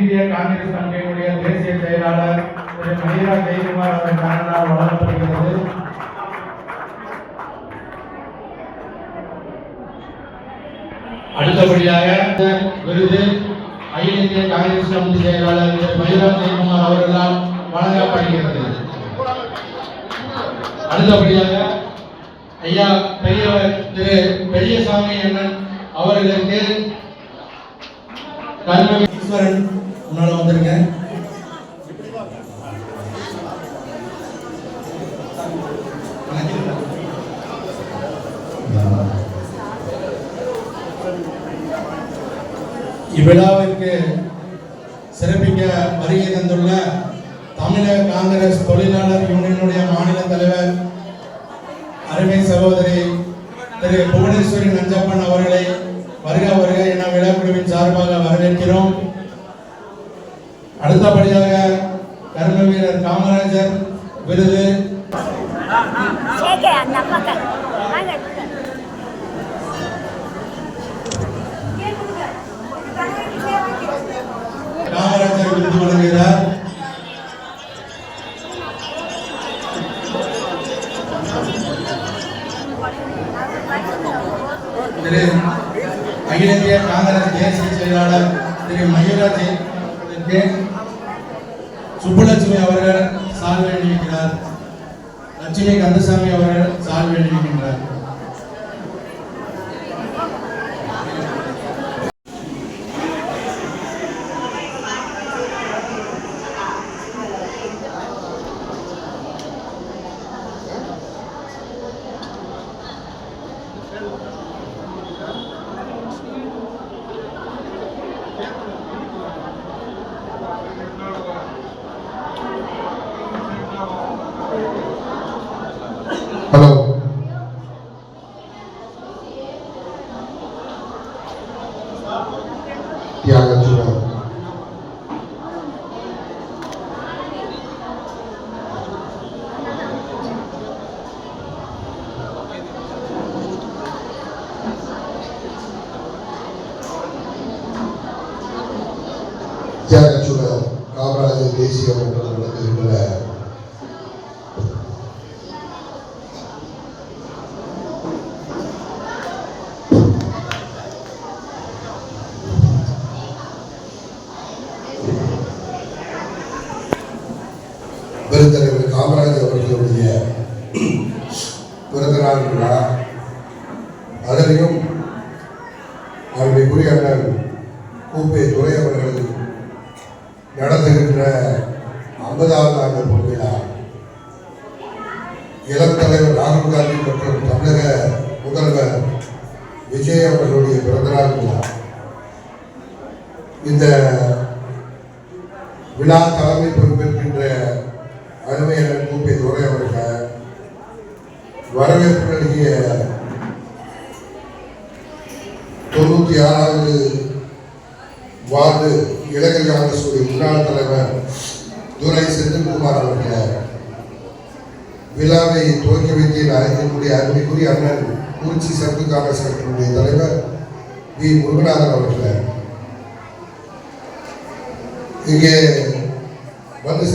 இந்திய காங்கிரஸ் கமிட்டியினுடைய தேசிய செயலாளர் திரு மஹிரா ஜெயக்குமார் அவர்களால் வழங்கப்படுகிறது. அடுத்தபடியாக விருது அகில இந்திய காங்கிரஸ் கமிட்டி செயலாளர் திரு மஹிரா ஜெயக்குமார் அவர்களால் வழங்கப்படுகிறது. அடுத்தபடியாக ஐயா பெரியவர் திரு பெரியசாமி அண்ணன் அவர்களுக்கு ஈஸ்வரன் முன்னால வந்துருங்க. இவ்விழாவிற்கு சிறப்பிக்க வருகை தந்துள்ள தமிழக காங்கிரஸ் தொழிலாளர் யூனியனுடைய மாநில தலைவர் அருமை சகோதரி திரு புவனேஸ்வரி நஞ்சப்பன் அவர்களை வருக வருக என விழாக்குழுவின் சார்பாக வரவேற்கிறோம். அடுத்தபடியாக கர்ம வீரர் காமராஜர் விருது காமராஜர் விருது வழங்குகிறார். திரு அகில இந்திய காங்கிரஸ் தேசிய செயலாளர் திரு மஹிரா ஜெயக்குமாருக்கு சுப்புலட்சுமி அவர்கள் சால்வை அணிவிக்கிறார். லட்சுமி கந்தசாமி அவர்கள் சால்வை அணிவிக்கின்றார். ஹலோ, தியாகச்சூடர் காமராஜர் தேசிய மன்றம் நடத்துகின்ற பெருந்தலைவர் காமராஜர் அவர்களுடைய பிறந்தநாள் விழா, அதனையும் அவருடைய அண்ணன் கூப்பை துறை அவர்கள் நடத்துகின்ற 50வது ஆண்டு பொன்விழா, இளம் தலைவர் ராகுல் காந்தி மற்றும் தமிழக முதல்வர் விஜய் அவர்களுடைய பிறந்தநாள் விழா. இந்த விழா தலைமை பொறுப்பேற்கின்ற அருமையான கூப்பை துறை அவர்கள் வரவேற்பு நல்கிய 96வது வார்டு இளைஞர் காங்கிரஸ் முன்னாள் தலைவர் துரை செந்தில்குமார் அவர்கள் விழாவை துவக்கி வைத்து அழைக்கக்கூடிய அருமைக்குரிய அண்ணன் குறிச்சி சர்க்கு காங்கிரஸ் கட்சியினுடைய தலைவர் வி முருகநாதன் அவர்கள் இங்கே வந்து